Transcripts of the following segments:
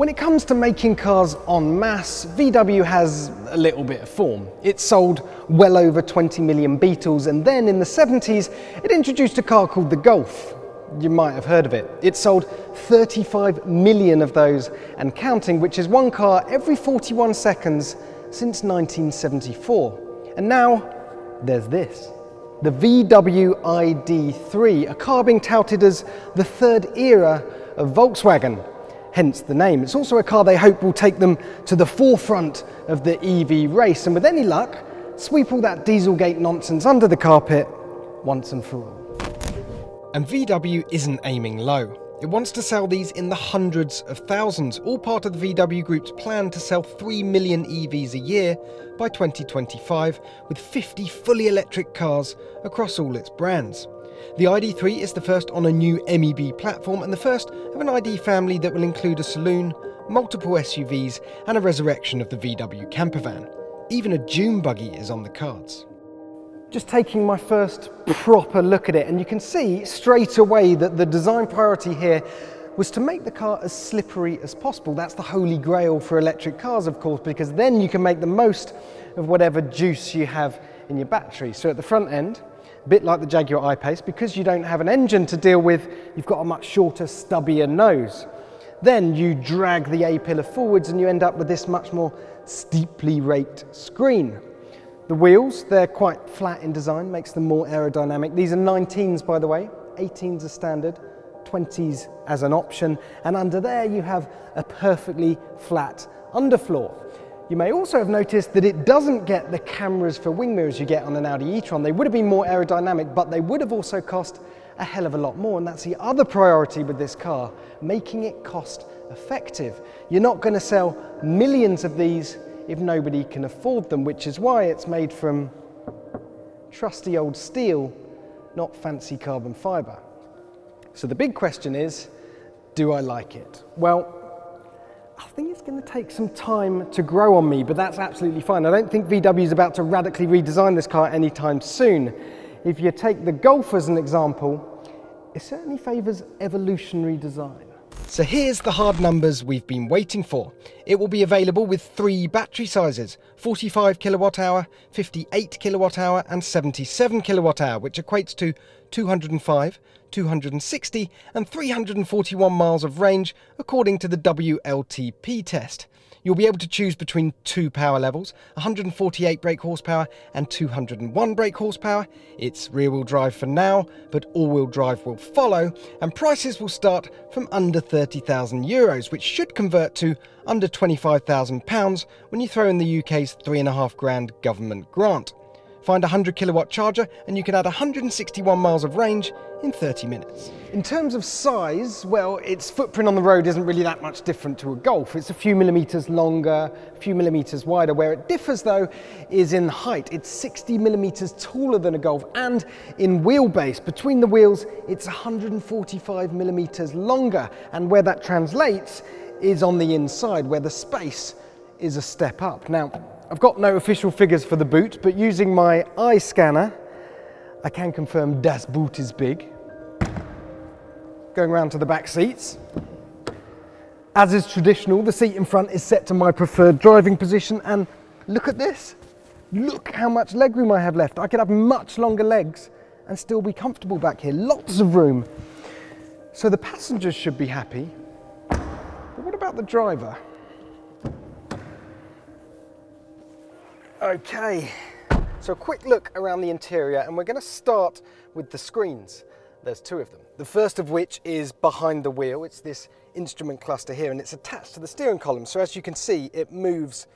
When it comes to making cars en masse, VW has a little bit of form. It sold well over 20 million Beetles, and then in the 70s, it introduced a car called the Golf. You might have heard of it. It sold 35 million of those and counting, which is one car every 41 seconds since 1974. And now, there's this. The VW ID.3, a car being touted as the third era of Volkswagen, hence the name. It's also a car they hope will take them to the forefront of the EV race, and with any luck, sweep all that Dieselgate nonsense under the carpet once and for all. And VW isn't aiming low. It wants to sell these in the hundreds of thousands, all part of the VW Group's plan to sell 3 million EVs a year by 2025, with 50 fully electric cars across all its brands. The ID.3 is the first on a new MEB platform and the first of an ID family that will include a saloon, multiple SUVs and a resurrection of the VW campervan. Even a dune buggy is on the cards. Just taking my first proper look at it, and you can see straight away that the design priority here was to make the car as slippery as possible. That's the holy grail for electric cars, of course, because then you can make the most of whatever juice you have in your battery. So at the front end, a bit like the Jaguar I-Pace, because you don't have an engine to deal with, you've got a much shorter, stubbier nose. Then you drag the A-pillar forwards and you end up with this much more steeply raked screen. The wheels, they're quite flat in design, makes them more aerodynamic. These are 19s, by the way, 18s are standard, 20s as an option, and under there you have a perfectly flat underfloor. You may also have noticed that it doesn't get the cameras for wing mirrors you get on an Audi e-tron. They would have been more aerodynamic, but they would have also cost a hell of a lot more, and that's the other priority with this car, making it cost effective. You're not going to sell millions of these if nobody can afford them, which is why it's made from trusty old steel, not fancy carbon fibre. So the big question is, do I like it? Well, I think it's going to take some time to grow on me, but that's absolutely fine. I don't think VW is about to radically redesign this car anytime soon. If you take the Golf as an example, it certainly favours evolutionary design. So here's the hard numbers we've been waiting for. It will be available with 3 battery sizes, 45 kilowatt hour, 58 kilowatt hour and 77 kilowatt hour, which equates to 205, 260 and 341 miles of range according to the WLTP test. You'll be able to choose between 2 power levels, 148 brake horsepower and 201 brake horsepower. It's rear-wheel drive for now, but all-wheel drive will follow, and prices will start from under €30,000, which should convert to under £25,000 when you throw in the UK's £3,500 government grant. Find a 100 kilowatt charger and you can add 161 miles of range in 30 minutes. In terms of size, well, its footprint on the road isn't really that much different to a Golf. It's a few millimetres longer, a few millimetres wider. Where it differs though is in height. It's 60 millimetres taller than a Golf, and in wheelbase, between the wheels, it's 145 millimetres longer. And where that translates is on the inside, where the space is a step up. Now, I've got no official figures for the boot, but using my eye scanner, I can confirm das Boot is big. Going round to the back seats. As is traditional, the seat in front is set to my preferred driving position, and look at this. Look how much legroom I have left. I could have much longer legs and still be comfortable back here. Lots of room. So the passengers should be happy. But what about the driver? Okay, so a quick look around the interior, and we're going to start with the screens. There's 2 of them. The first of which is behind the wheel. It's this instrument cluster here, and it's attached to the steering column. So as you can see, it moves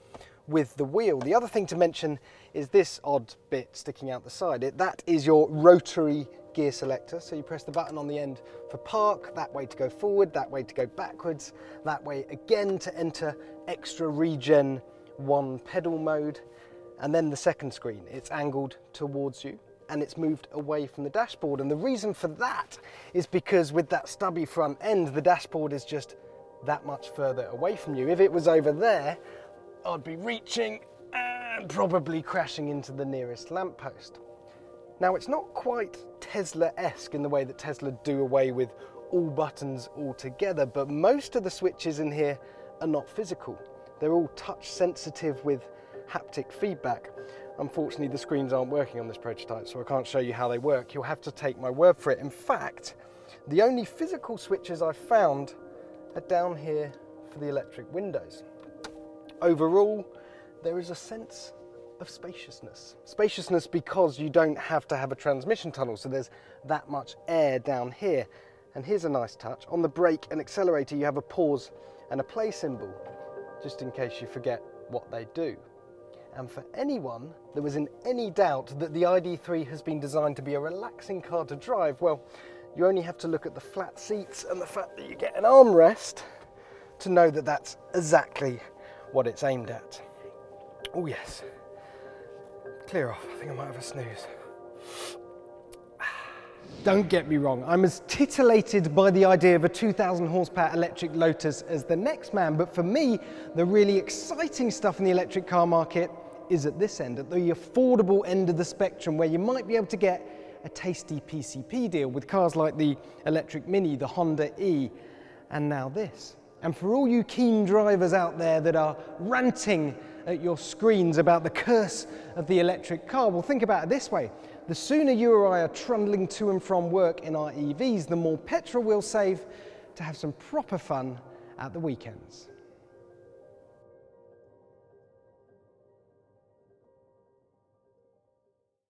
with the wheel. The other thing to mention is this odd bit sticking out the side. That is your rotary gear selector. So you press the button on the end for park, that way to go forward, that way to go backwards, that way again to enter extra regen 1 pedal mode. And then the second screen, it's angled towards you and it's moved away from the dashboard. And the reason for that is because with that stubby front end, the dashboard is just that much further away from you. If it was over there, I'd be reaching and probably crashing into the nearest lamppost. Now, it's not quite Tesla-esque in the way that Tesla do away with all buttons altogether, but most of the switches in here are not physical. They're all touch sensitive with haptic feedback. Unfortunately, the screens aren't working on this prototype, so I can't show you how they work. You'll have to take my word for it. In fact, the only physical switches I've found are down here for the electric windows. Overall, there is a sense of spaciousness. Spaciousness because you don't have to have a transmission tunnel, so there's that much air down here. And here's a nice touch. On the brake and accelerator, you have a pause and a play symbol, just in case you forget what they do. And for anyone that was in any doubt that the ID.3 has been designed to be a relaxing car to drive, well, you only have to look at the flat seats and the fact that you get an armrest to know that that's exactly what it's aimed at. Oh yes, clear off, I think I might have a snooze. Don't get me wrong, I'm as titillated by the idea of a 2,000 horsepower electric Lotus as the next man, but for me, the really exciting stuff in the electric car market is at this end, at the affordable end of the spectrum, where you might be able to get a tasty PCP deal with cars like the electric Mini, the Honda E, and now this. And for all you keen drivers out there that are ranting at your screens about the curse of the electric car, well, think about it this way. The sooner you or I are trundling to and from work in our EVs, the more petrol we'll save to have some proper fun at the weekends.